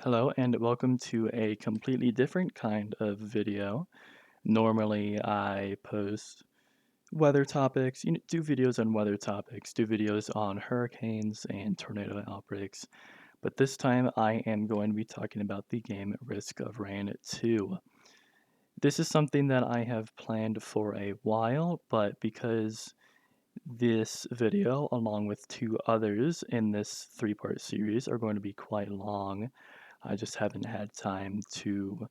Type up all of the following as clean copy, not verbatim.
Hello and welcome to a completely different kind of video. Normally I post weather topics, do videos on weather topics, do videos on hurricanes and tornado outbreaks, but this time I am going to be talking about the game Risk of Rain 2. This is something that I have planned for a while, but because this video, along with two others in this three-part series, are going to be quite long, I just haven't had time to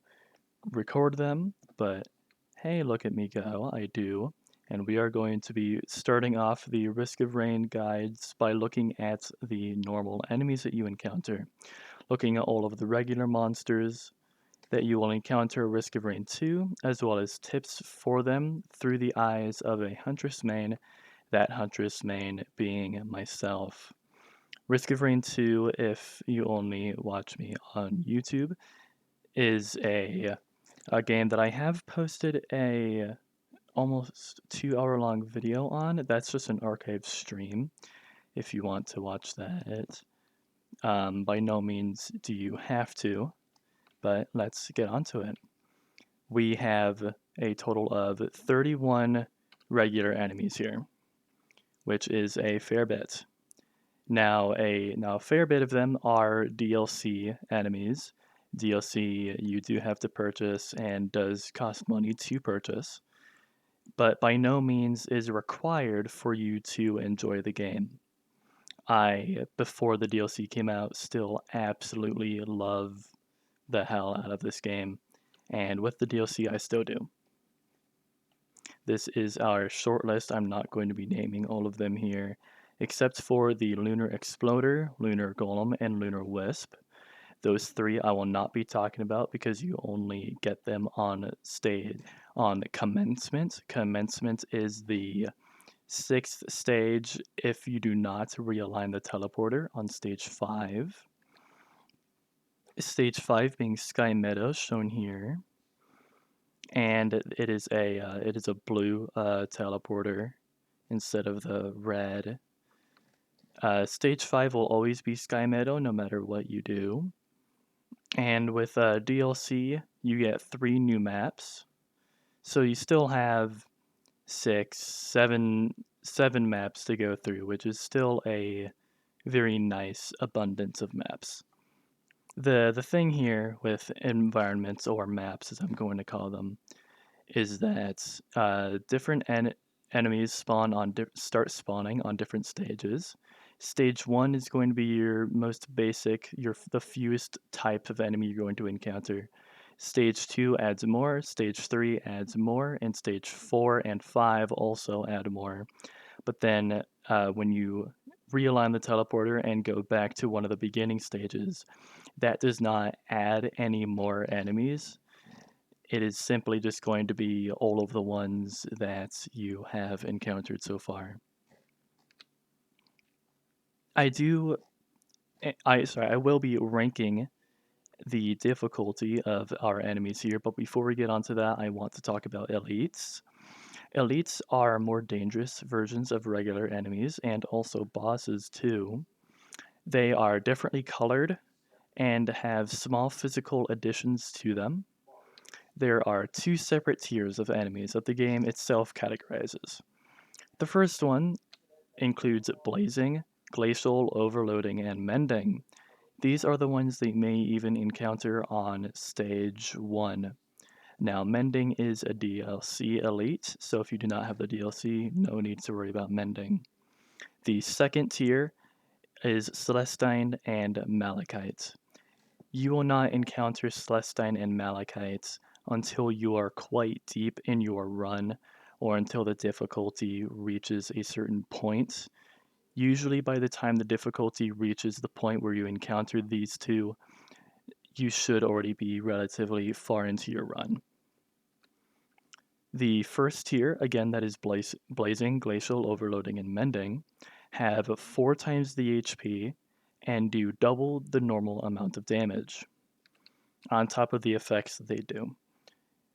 record them, but hey, look at me go, I do. And we are going to be starting off the Risk of Rain guides by looking at the normal enemies that you encounter, looking at all of the regular monsters that you will encounter Risk of Rain 2, as well as tips for them through the eyes of a Huntress main, that Huntress main being myself. Risk of Rain 2, if you only watch me on YouTube, is a game that I have posted a almost 2 hour long video on. That's just an archive stream if you want to watch that. By no means do you have to, but let's get onto it. We have a total of 31 regular enemies here, which is a fair bit. Now a fair bit of them are DLC enemies. DLC you do have to purchase and does cost money to purchase, but by no means is required for you to enjoy the game. I, before the DLC came out, still absolutely love the hell out of this game, and with the DLC I still do. This is our short list. I'm not going to be naming all of them here, except for the Lunar Exploder, Lunar Golem, and Lunar Wisp. Those three I will not be talking about because you only get them on commencement. Commencement is the 6th stage if you do not realign the teleporter on stage 5. Stage 5 being Sky Meadow, shown here, and it is a blue teleporter instead of the red. Stage 5 will always be Sky Meadow no matter what you do. And with DLC, you get 3 new maps. So you still have 7 maps to go through, which is still a very nice abundance of maps. The thing here with environments, or maps as I'm going to call them, is that different enemies start spawning on different stages. Stage 1 is going to be your most basic, the fewest type of enemy you're going to encounter. Stage 2 adds more, Stage 3 adds more, and Stage 4 and 5 also add more. But then when you realign the teleporter and go back to one of the beginning stages, that does not add any more enemies. It is simply just going to be all of the ones that you have encountered so far. I will be ranking the difficulty of our enemies here, but before we get onto that, I want to talk about elites. Elites are more dangerous versions of regular enemies and also bosses too. They are differently colored and have small physical additions to them. There are 2 separate tiers of enemies that the game itself categorizes. The first one includes blazing, glacial, overloading, and mending. These are the ones that you may even encounter on stage 1. Now, mending is a DLC elite, so if you do not have the DLC, no need to worry about mending. The second tier is Celestine and Malachite. You will not encounter Celestine and Malachite until you are quite deep in your run, or until the difficulty reaches a certain point. Usually by the time the difficulty reaches the point where you encounter these two, you should already be relatively far into your run. The first tier, again that is Blazing, Glacial, Overloading, and Mending, have 4 times the HP and do double the normal amount of damage, on top of the effects that they do.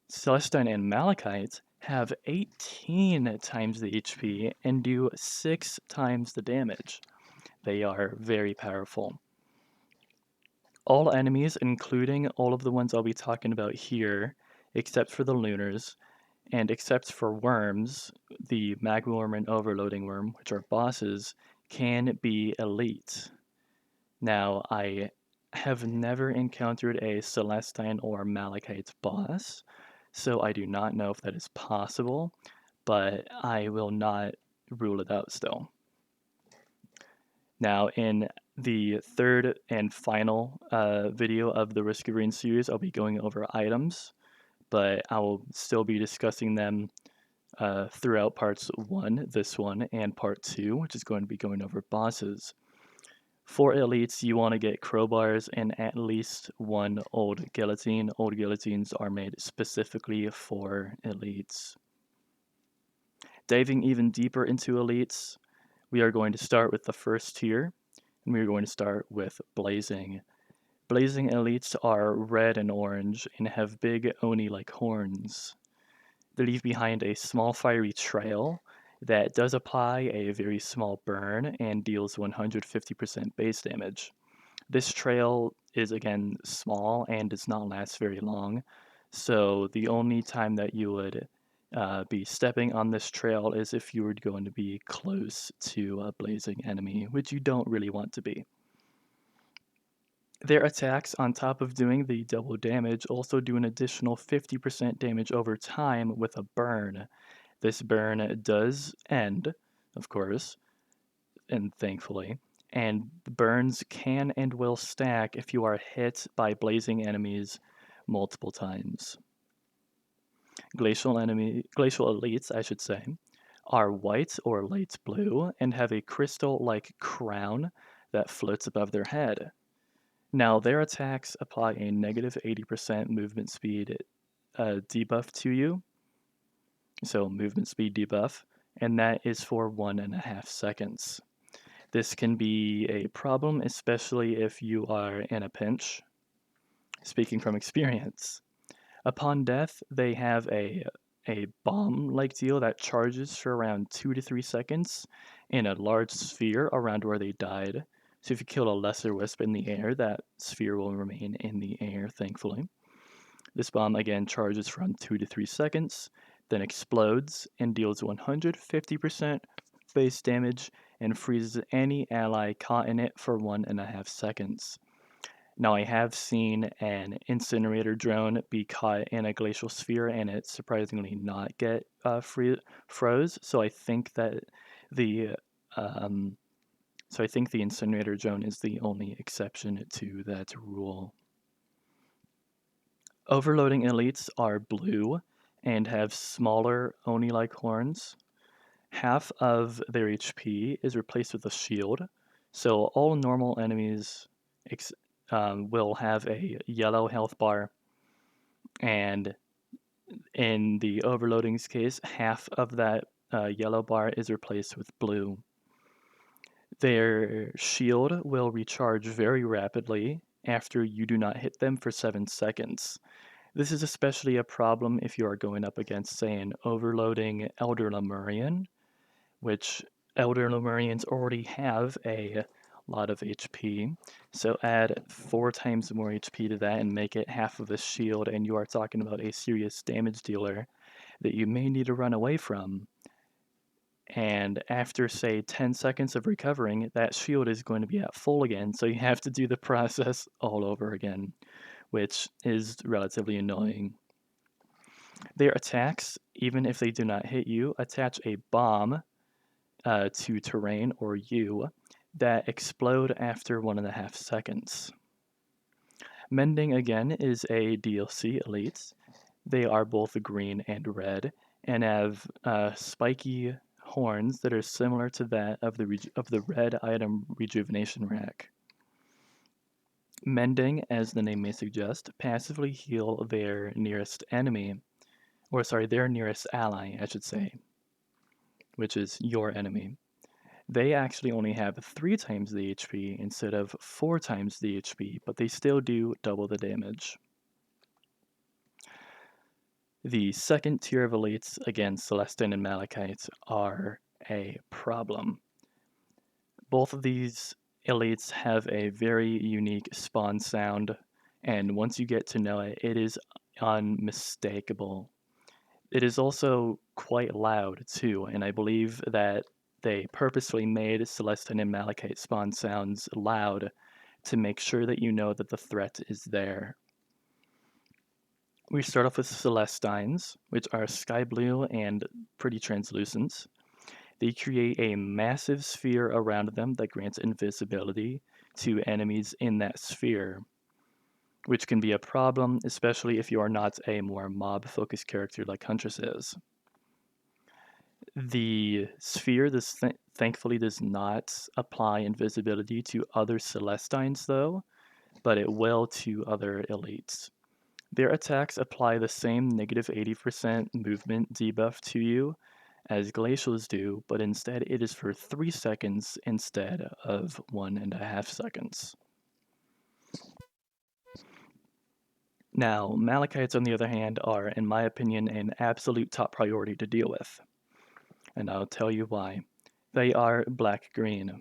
Celestine and Malachite have 18 times the HP and do 6 times the damage. They are very powerful. All enemies, including all of the ones I'll be talking about here, except for the Lunars, and except for worms, the magma worm and overloading worm, which are bosses, can be elite. Now, I have never encountered a Celestine or Malachite boss, so I do not know if that is possible, but I will not rule it out still. Now, in the third and final video of the Risk of Rain series, I'll be going over items, but I will still be discussing them throughout parts 1, this one, and part 2, which is going to be going over bosses. For elites, you want to get crowbars and at least one old guillotine. Old guillotines are made specifically for elites. Diving even deeper into elites, we are going to start with the first tier, and we are going to start with blazing. Blazing elites are red and orange and have big Oni-like horns. They leave behind a small fiery trail that does apply a very small burn and deals 150% base damage. This trail is again small and does not last very long, so the only time that you would be stepping on this trail is if you were going to be close to a blazing enemy, which you don't really want to be. Their attacks, on top of doing the double damage, also do an additional 50% damage over time with a burn. This burn does end, of course, and thankfully, and burns can and will stack if you are hit by blazing enemies multiple times. Glacial elites, I should say, are white or light blue and have a crystal-like crown that floats above their head. Now, their attacks apply a negative 80% movement speed debuff to you, so movement speed debuff, and that is for 1.5 seconds. This can be a problem, especially if you are in a pinch. Speaking from experience, upon death, they have a bomb-like deal that charges for around 2 to 3 seconds in a large sphere around where they died. So if you kill a lesser wisp in the air, that sphere will remain in the air, thankfully. This bomb again charges from 2 to 3 seconds, then explodes and deals 150% base damage and freezes any ally caught in it for 1.5 seconds. Now, I have seen an incinerator drone be caught in a glacial sphere and it surprisingly not get froze. So I think that the um, the incinerator drone is the only exception to that rule. Overloading elites are blue and have smaller Oni-like horns. Half of their HP is replaced with a shield, so all normal enemies will have a yellow health bar, and in the Overloading's case, half of that yellow bar is replaced with blue. Their shield will recharge very rapidly after you do not hit them for 7 seconds. This is especially a problem if you are going up against, say, an overloading Elder Lemurian, which Elder Lemurians already have a lot of HP. So add 4 times more HP to that and make it half of a shield, and you are talking about a serious damage dealer that you may need to run away from. And after, say, 10 seconds of recovering, that shield is going to be at full again, so you have to do the process all over again, which is relatively annoying. Their attacks, even if they do not hit you, attach a bomb to terrain or you that explode after 1.5 seconds. Mending again is a DLC elite. They are both green and red and have spiky horns that are similar to that of the red item rejuvenation rack. Mending, as the name may suggest, passively heal their nearest enemy, or sorry, their nearest ally, I should say, which is your enemy. They actually only have 3 times the HP instead of 4 times the HP, but they still do double the damage. The second tier of elites, again Celestine and Malachite, are a problem. Both of these elites have a very unique spawn sound, and once you get to know it, it is unmistakable. It is also quite loud too, and I believe that they purposely made Celestine and Malachite spawn sounds loud to make sure that you know that the threat is there. We start off with Celestines, which are sky blue and pretty translucent. They create a massive sphere around them that grants invisibility to enemies in that sphere, which can be a problem, especially if you are not a more mob-focused character like Huntress is. The sphere thankfully does not apply invisibility to other Celestines, though, but it will to other elites. Their attacks apply the same negative 80% movement debuff to you as Glacials do, but instead it is for 3 seconds instead of 1.5 seconds. Now, Malachites, on the other hand, are, in my opinion, an absolute top priority to deal with, and I'll tell you why. They are black-green.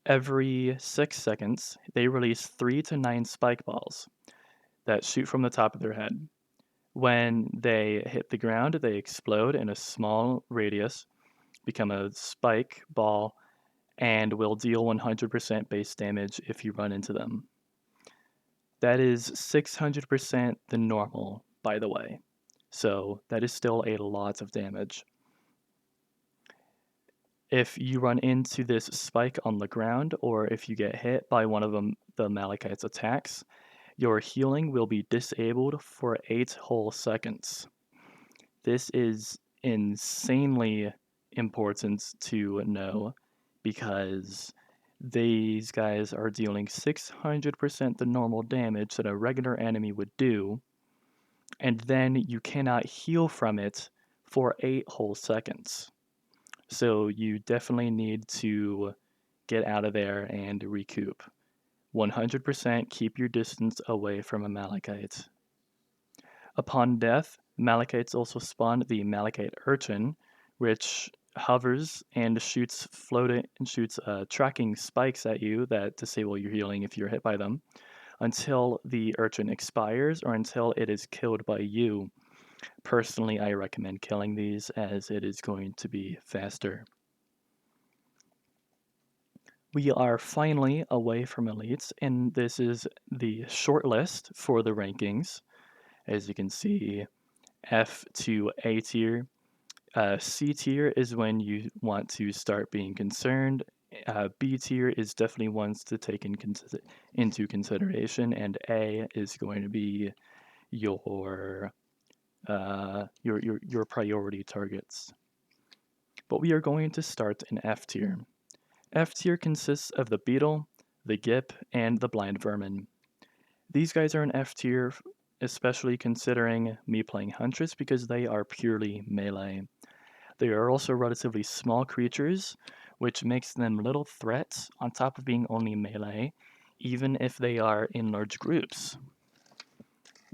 Every 6 seconds, they release 3 to 9 spike balls that shoot from the top of their head. When they hit the ground, they explode in a small radius, become a spike ball, and will deal 100% base damage if you run into them. That is 600% the normal, by the way. So that is still a lot of damage. If you run into this spike on the ground, or if you get hit by one of the Malachite's attacks, your healing will be disabled for 8 whole seconds. This is insanely important to know because these guys are dealing 600% the normal damage that a regular enemy would do, and then you cannot heal from it for 8 whole seconds. So you definitely need to get out of there and recoup. 100% keep your distance away from a Malachite. Upon death, Malachites also spawn the Malachite Urchin, which hovers and shoots tracking spikes at you that disable your healing if you're hit by them, until the Urchin expires or until it is killed by you. Personally, I recommend killing these as it is going to be faster. We are finally away from elites, and this is the short list for the rankings. As you can see, F to A tier. C tier is when you want to start being concerned. B tier is definitely ones to take into consideration, and A is going to be your your priority targets. But we are going to start in F tier. F tier consists of the beetle, the gip, and the blind vermin. These guys are in F tier, especially considering me playing Huntress because they are purely melee. They are also relatively small creatures, which makes them little threats on top of being only melee, even if they are in large groups.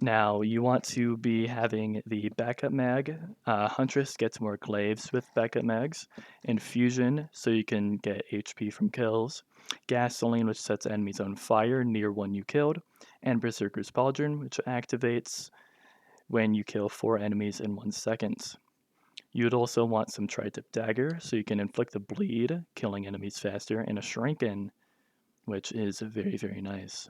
Now, you want to be having the backup mag. Huntress gets more glaives with backup mags. Infusion, so you can get HP from kills. Gasoline, which sets enemies on fire near one you killed. And Berserker's Pauldron, which activates when you kill 4 enemies in 1 second. You'd also want some Tri-Tip Dagger, so you can inflict the bleed, killing enemies faster, and a Shrinkin, which is very, very nice.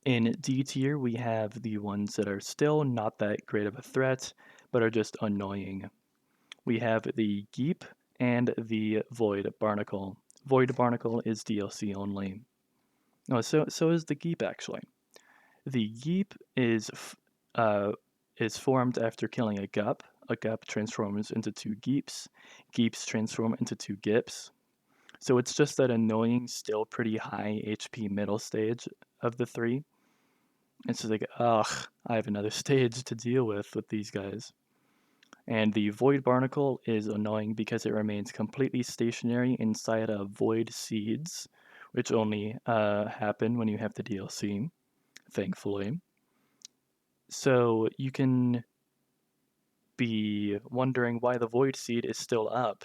In D tier, we have the ones that are still not that great of a threat, but are just annoying. We have the Geep and the Void Barnacle. Void Barnacle is DLC only. Oh, so is the Geep actually. The Geep is formed after killing a Gup. A Gup transforms into 2 Geeps. Geeps transform into 2 Gips. So it's just that annoying, still pretty high HP middle stage of the 3. It's just like, ugh, I have another stage to deal with these guys. And the Void Barnacle is annoying because it remains completely stationary inside of Void Seeds, which only happen when you have the DLC, thankfully. So you can be wondering why the Void Seed is still up.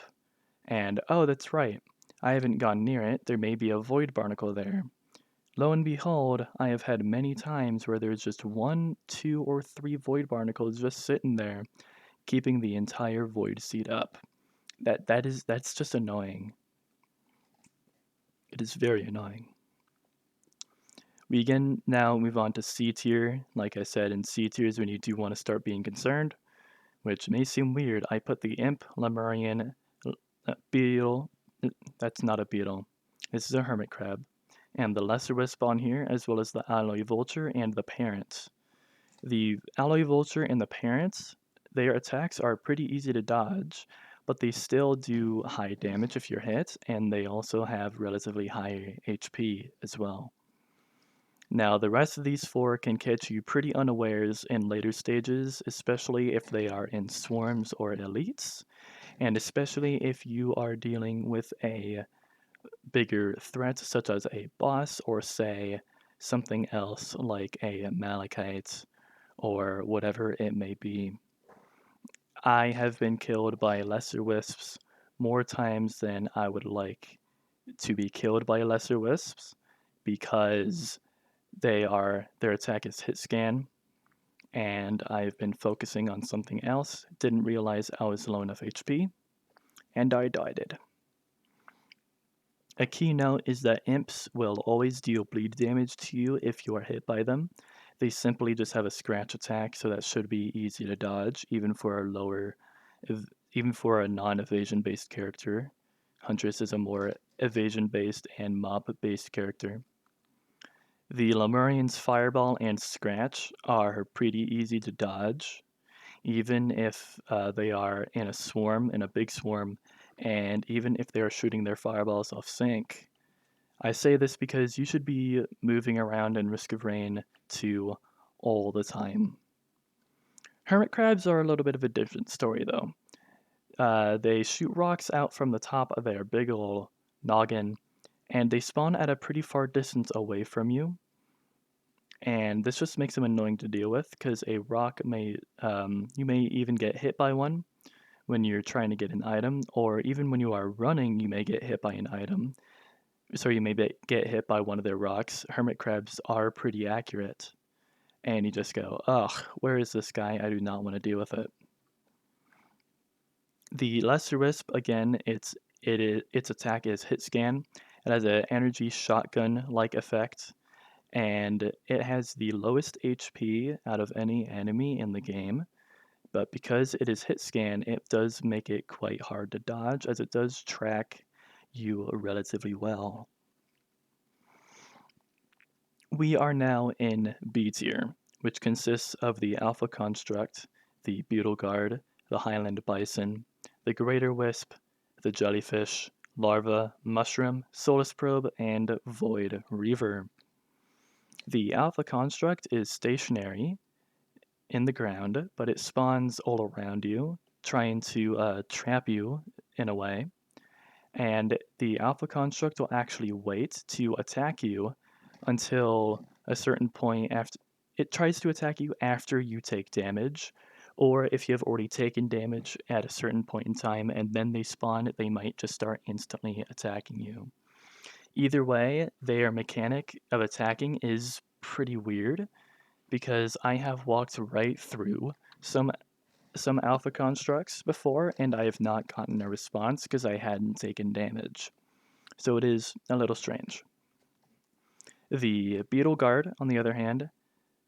And oh, that's right. I haven't gone near it. There may be a void barnacle there. Lo and behold, I have had many times where there's just one, two, or three void barnacles just sitting there, keeping the entire void seed up. That's just annoying. It is very annoying. We again now move on to C tier. Like I said, in C tier is when you do want to start being concerned, which may seem weird. I put the imp, Lemurian, beetle. That's not a beetle. This is a hermit crab. And the lesser wisp on here, as well as the alloy vulture and the parents. The alloy vulture and the parents, their attacks are pretty easy to dodge, but they still do high damage if you're hit, and they also have relatively high HP as well. Now, the rest of these four can catch you pretty unawares in later stages, especially if they are in swarms or elites, and especially if you are dealing with a bigger threat, such as a boss or, say, something else like a malachite or whatever it may be. I have been killed by lesser wisps more times than I would like to be killed by lesser wisps because their attack is hit scan, and I've been focusing on something else, didn't realize I was low enough HP, and I died. A key note is that imps will always deal bleed damage to you if you are hit by them. They simply just have a scratch attack, so that should be easy to dodge, even for a even for a non-evasion based character. Huntress is a more evasion based and mob based character. The Lemurian's Fireball and Scratch are pretty easy to dodge, even if they are in a swarm, in a big swarm, and even if they are shooting their fireballs off sync. I say this because you should be moving around in Risk of Rain 2 all the time. Hermit crabs are a little bit of a different story, though. They shoot rocks out from the top of their big ol' noggin, and they spawn at a pretty far distance away from you. And this just makes them annoying to deal with because a rock you may even get hit by one when you're trying to get an item, or even when you are running, you may get hit by an item. So you may get hit by one of their rocks. Hermit crabs are pretty accurate. And you just go, ugh, where is this guy? I do not want to deal with it. The Lesser Wisp, again, its attack is hit scan. It has an energy shotgun-like effect, and it has the lowest HP out of any enemy in the game. But because it is hit scan, it does make it quite hard to dodge, as it does track you relatively well. We are now in B tier, which consists of the Alpha Construct, the Beetle Guard, the Highland Bison, the Greater Wisp, the Jellyfish, Larva, Mushroom, Solus Probe, and Void Reaver. The Alpha Construct is stationary in the ground, but it spawns all around you, trying to trap you in a way. And the Alpha Construct will actually wait to attack you until a certain point after it tries to attack you after you take damage, or if you have already taken damage at a certain point in time and then they spawn, they might just start instantly attacking you. Either way, their mechanic of attacking is pretty weird because I have walked right through some alpha constructs before and I have not gotten a response because I hadn't taken damage. So it is a little strange. The Beetle Guard, on the other hand,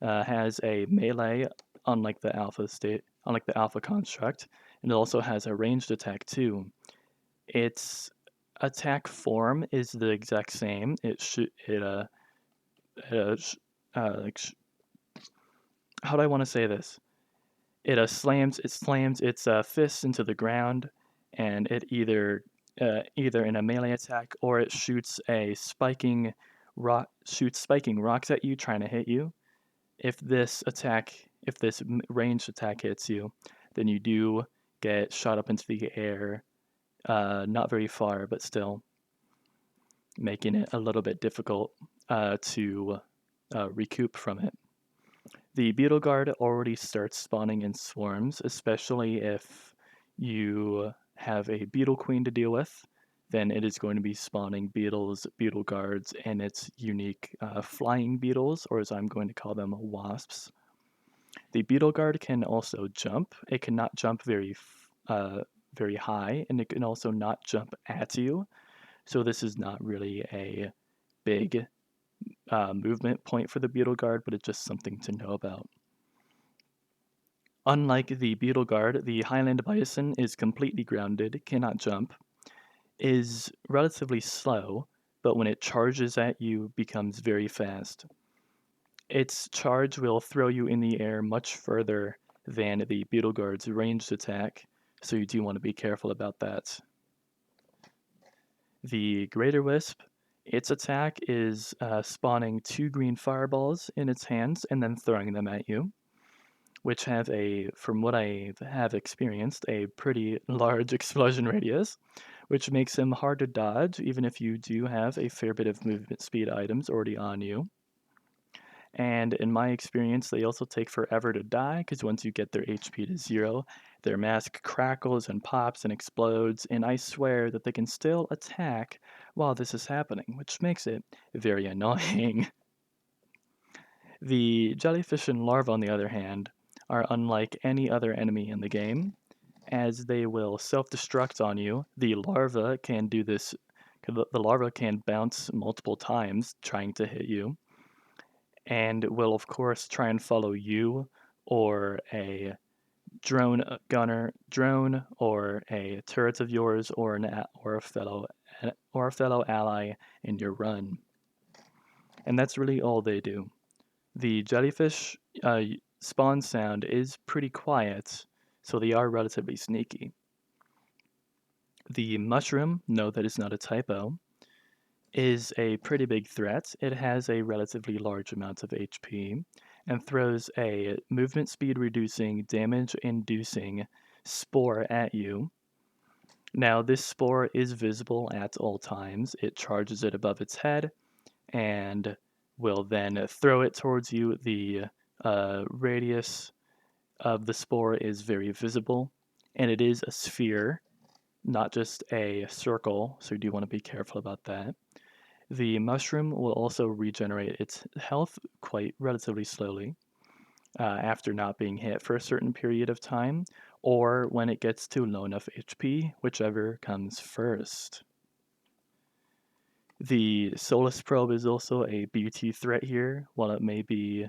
has a melee, unlike the alpha construct, and it also has a ranged attack too. Its attack form is the exact same. How do I want to say this? It slams its fists into the ground, and it either in a melee attack or it shoots spiking rocks at you, trying to hit you. If this ranged attack hits you, then you do get shot up into the air, not very far, but still making it a little bit difficult to recoup from it. The Beetle Guard already starts spawning in swarms, especially if you have a Beetle Queen to deal with. then it is going to be spawning beetles, beetle guards, and its unique flying beetles, or as I'm going to call them, wasps. The beetle guard can also jump. It cannot jump very high, and it can also not jump at you. So this is not really a big movement point for the beetle guard, but it's just something to know about. Unlike the beetle guard, the Highland bison is completely grounded, cannot jump, is relatively slow, but when it charges at you, becomes very fast. Its charge will throw you in the air much further than the beetle guard's ranged attack, so you do want to be careful about that. The Greater Wisp, its attack is spawning 2 green fireballs in its hands and then throwing them at you, which have from what I have experienced, a pretty large explosion radius, which makes them hard to dodge even if you do have a fair bit of movement speed items already on you. And in my experience, they also take forever to die because once you get their HP to 0, their mask crackles and pops and explodes, and I swear that they can still attack while this is happening, which makes it very annoying. The jellyfish and larvae, on the other hand, are unlike any other enemy in the game, as they will self-destruct on you. The larva can do this, the larva can bounce multiple times trying to hit you, and will of course try and follow you or a drone or a turret of yours or or a fellow ally in your run. And that's really all they do. The jellyfish spawn sound is pretty quiet, so they are relatively sneaky. The mushroom, no, that is not a typo, is a pretty big threat. It has a relatively large amount of HP and throws a movement speed reducing, damage inducing spore at you. Now, this spore is visible at all times. It charges it above its head and will then throw it towards you. The radius of the spore is very visible, and it is a sphere, not just a circle, so you do want to be careful about that. The mushroom will also regenerate its health quite relatively slowly after not being hit for a certain period of time, or when it gets to low enough HP, whichever comes first. The Solus Probe is also a BT threat here, while it may be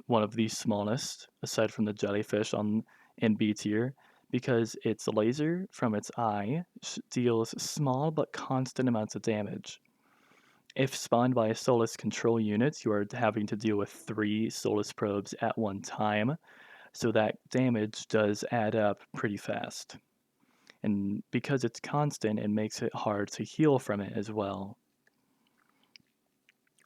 one of the smallest, aside from the jellyfish in B tier, because its laser from its eye deals small but constant amounts of damage. If spawned by a Solus control unit, you are having to deal with 3 Solus probes at one time, so that damage does add up pretty fast. And because it's constant, it makes it hard to heal from it as well.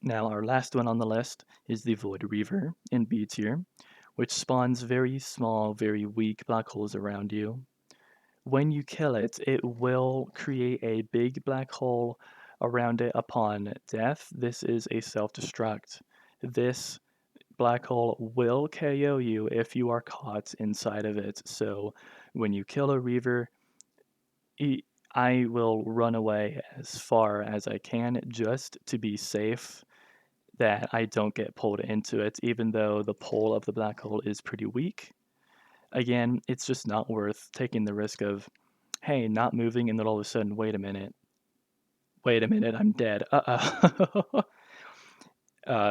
Now, our last one on the list is the Void Reaver in B tier, which spawns very small, very weak black holes around you. When you kill it, it will create a big black hole around it upon death. This is a self-destruct. This black hole will KO you if you are caught inside of it. So when you kill a Reaver, I will run away as far as I can just to be safe that I don't get pulled into it, even though the pull of the black hole is pretty weak. Again, it's just not worth taking the risk of, hey, not moving, and then all of a sudden, wait a minute, I'm dead.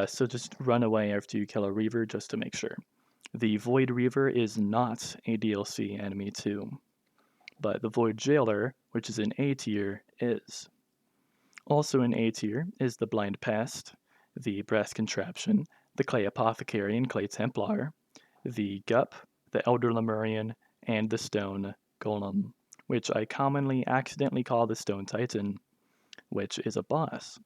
So just run away after you kill a Reaver just to make sure. The Void Reaver is not a DLC enemy too, but the Void Jailer, which is in A tier, is. Also in A tier is the Blind Pest, the Brass Contraption, the Clay Apothecary and Clay Templar, the Gup, the Elder Lemurian, and the Stone Golem, which I commonly accidentally call the Stone Titan, which is a boss.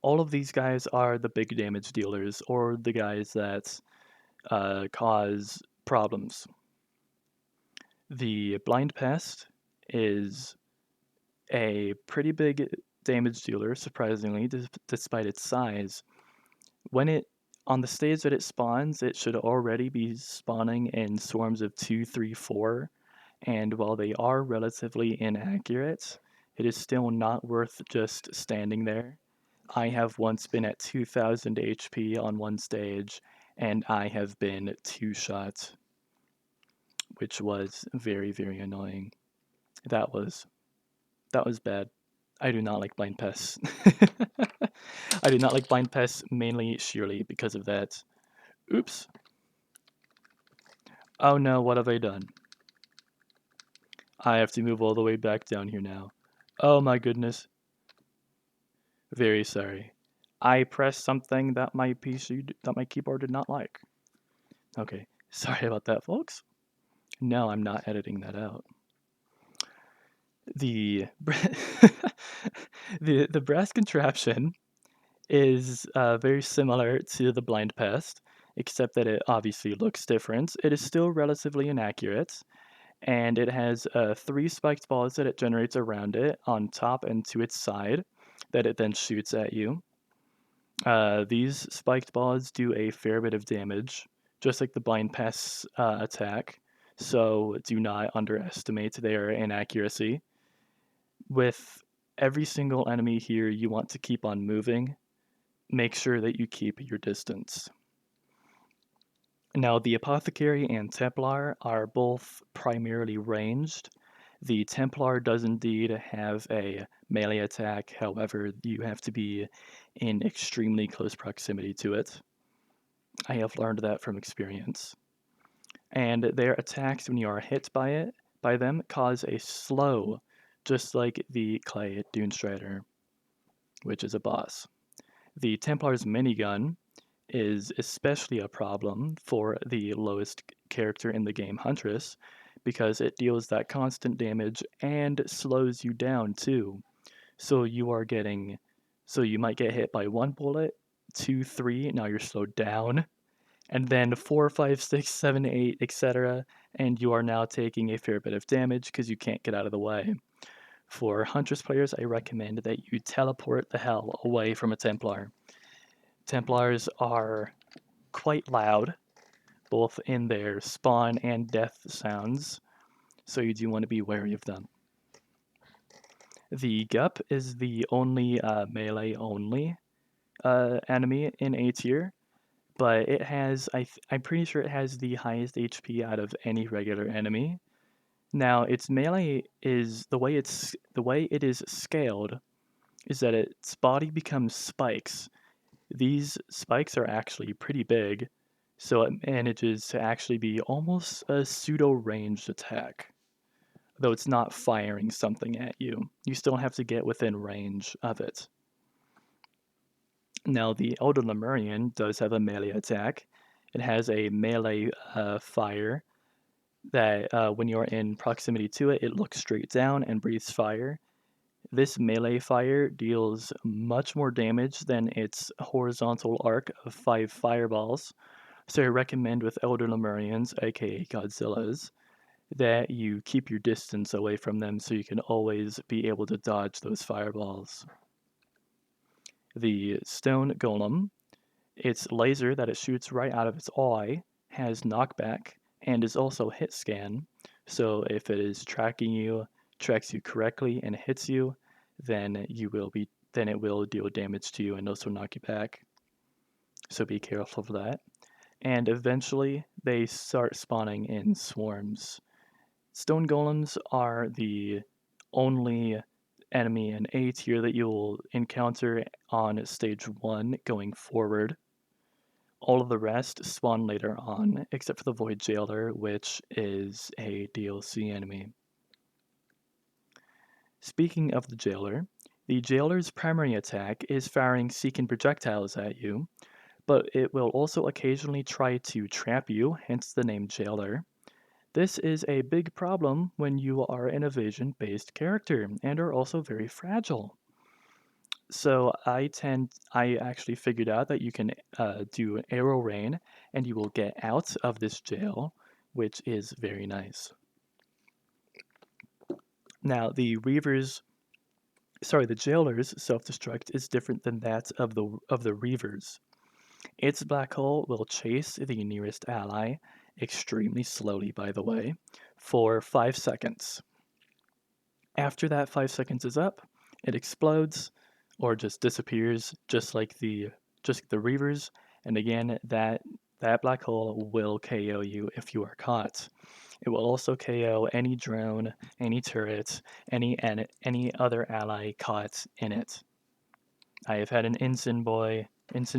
All of these guys are the big damage dealers, or the guys that cause problems. The Blind Pest is a pretty big damage dealer, surprisingly, despite its size. When it on the stage that it spawns, it should already be spawning in swarms of 2, 3, 4, and while they are relatively inaccurate, it is still not worth just standing there. I have once been at 2000 HP on one stage, and I have been two shot, which was very, very annoying. That was that was bad. I do not like blind pests. I do not like blind pests mainly sheerly because of that. Oops. Oh no, what have I done? I have to move all the way back down here now. Oh my goodness. Very sorry. I pressed something that my keyboard did not like. Okay, sorry about that, folks. No, I'm not editing that out. The the brass contraption is very similar to the blind pest, except that it obviously looks different. It is still relatively inaccurate, and it has three spiked balls that it generates around it on top and to its side that it then shoots at you. These spiked balls do a fair bit of damage, just like the blind pest's attack, so do not underestimate their inaccuracy. With every single enemy here, you want to keep on moving. Make sure that you keep your distance. Now, the Apothecary and Templar are both primarily ranged. The Templar does indeed have a melee attack, however, you have to be in extremely close proximity to it. I have learned that from experience. And their attacks, when you are hit by them, cause a slow, just like the Clay Dunestrider, which is a boss. The Templar's minigun is especially a problem for the lowest character in the game, Huntress, because it deals that constant damage and slows you down too. So you might get hit by one bullet, two, three, now you're slowed down, and then 4, 5, 6, 7, 8, etc. And you are now taking a fair bit of damage because you can't get out of the way. For Huntress players, I recommend that you teleport the hell away from a Templar. Templars are quite loud, both in their spawn and death sounds, so you do want to be wary of them. The Gup is the only melee only enemy in A tier, but I'm pretty sure it has the highest HP out of any regular enemy. Now, its melee is the way it is scaled is that its body becomes spikes. These spikes are actually pretty big, so it manages to actually be almost a pseudo-ranged attack. Though it's not firing something at you. You still have to get within range of it. Now, the Elder Lemurian does have a melee attack. It has a melee fire that when you're in proximity to it, it looks straight down and breathes fire. This melee fire deals much more damage than its horizontal arc of 5 fireballs, so I recommend with Elder Lemurians, aka Godzillas, that you keep your distance away from them so you can always be able to dodge those fireballs. The Stone Golem, its laser that it shoots right out of its eye, has knockback and is also hit scan, so if it is tracks you correctly and hits you, then it will deal damage to you and also knock you back. So be careful of that. And eventually they start spawning in swarms. Stone golems are the only enemy in A tier that you will encounter on stage 1 going forward. All of the rest spawn later on, except for the Void Jailer, which is a DLC enemy. Speaking of the Jailer's primary attack is firing Seeking projectiles at you, but it will also occasionally try to trap you, hence the name Jailer. This is a big problem when you are an evasion-based character and are also very fragile. So I actually figured out that you can do an arrow rain and you will get out of this jail, which is very nice. Now the Jailer's self-destruct is different than that of the Reaver's. Its black hole will chase the nearest ally, extremely slowly by the way, for 5 seconds. After that 5 seconds is up, it explodes or just disappears just like the Reavers, and again that black hole will KO you if you are caught. It will also KO any drone, any turret, any other ally caught in it. I have had an ensign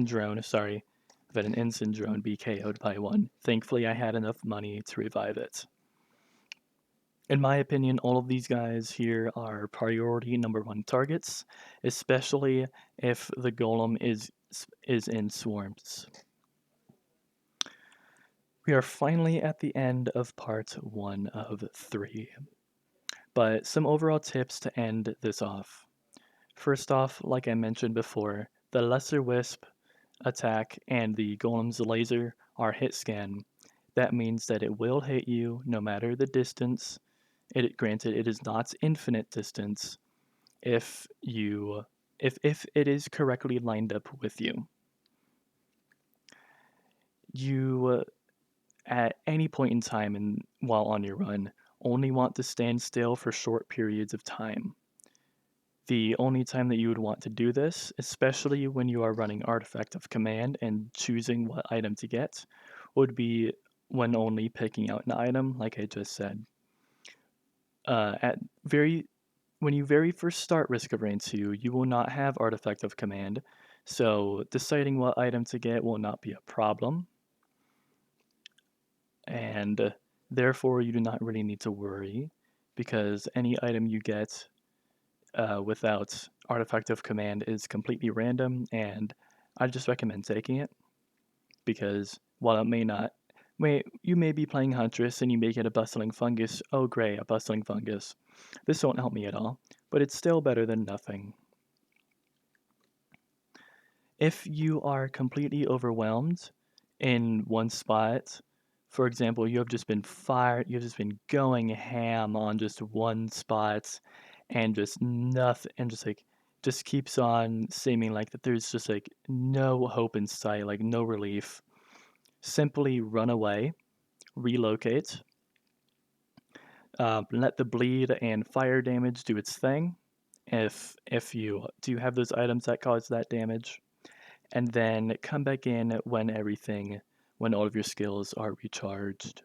drone, sorry. I've had an ensign drone be KO'd by one. Thankfully, I had enough money to revive it. In my opinion, all of these guys here are priority #1 targets, especially if the golem is in swarms. We are finally at the end of part 1 of 3, but some overall tips to end this off. First off, like I mentioned before, the Lesser Wisp attack and the Golem's laser are hit scan. That means that it will hit you no matter the distance. Granted, it is not infinite distance if if it is correctly lined up with you. You at any point in time and while on your run only want to stand still for short periods of time. The only time that you would want to do this, especially when you are running Artifact of Command and choosing what item to get, would be when only picking out an item, like I just said. At very When you very first start Risk of Rain 2, you will not have Artifact of Command, so deciding what item to get will not be a problem, and therefore you do not really need to worry, because any item you get without Artifact of Command is completely random, and I just recommend taking it, because while it may not, you may be playing Huntress and you may get a Bustling Fungus. Oh great, a Bustling Fungus. This won't help me at all, but it's still better than nothing. If you are completely overwhelmed in one spot, for example, you've just been going ham on just one spot and just nothing, and just keeps on seeming like that there's just like no hope in sight, like no relief. Simply run away, relocate, let the bleed and fire damage do its thing. If you do have those items that cause that damage, and then come back in when all of your skills are recharged.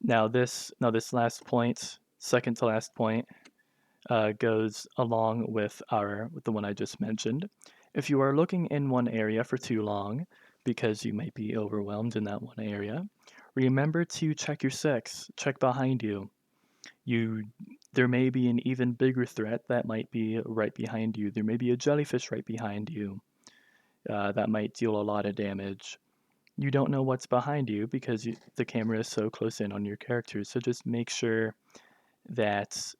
Now this last point, second to last point, goes along with the one I just mentioned. If you are looking in one area for too long because you might be overwhelmed in that one area, remember to check your six, check behind you. There may be an even bigger threat that might be right behind you. There may be a jellyfish right behind you that might deal a lot of damage. You don't know what's behind you because the camera is so close in on your characters. So just make sure that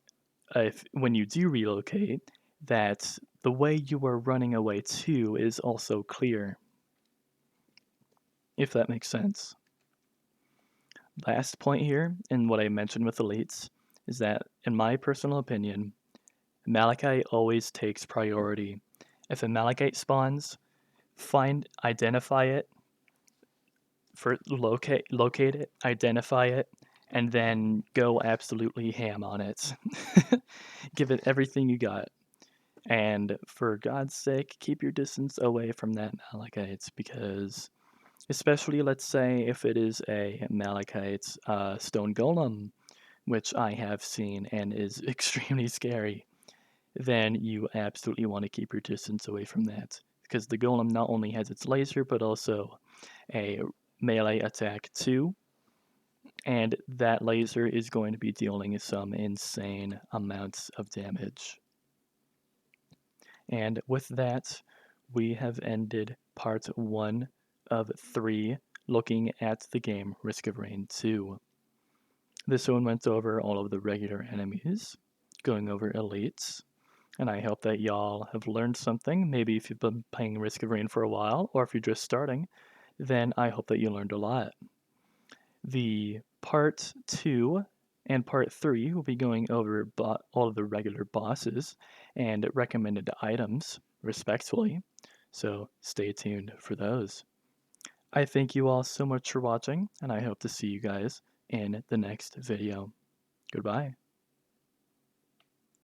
if when you do relocate, that the way you are running away to is also clear, if that makes sense. Last point here, and what I mentioned with elites, is that, in my personal opinion, Malachite always takes priority. If a Malachite spawns, identify it, locate it, identify it, and then go absolutely ham on it. Give it everything you got. And for God's sake, keep your distance away from that Malachite, because especially, let's say, if it is a Malachite stone golem, which I have seen and is extremely scary, then you absolutely want to keep your distance away from that, because the golem not only has its laser but also a melee attack too, and that laser is going to be dealing some insane amounts of damage. And with that, we have ended part 1 of 3 looking at the game Risk of Rain 2. This one went over all of the regular enemies, going over elites, and I hope that y'all have learned something. Maybe if you've been playing Risk of Rain for a while, or if you're just starting, then I hope that you learned a lot. The part 2 and part 3 will be going over all of the regular bosses and recommended items, respectfully, so stay tuned for those. I thank you all so much for watching, and I hope to see you guys in the next video. Goodbye.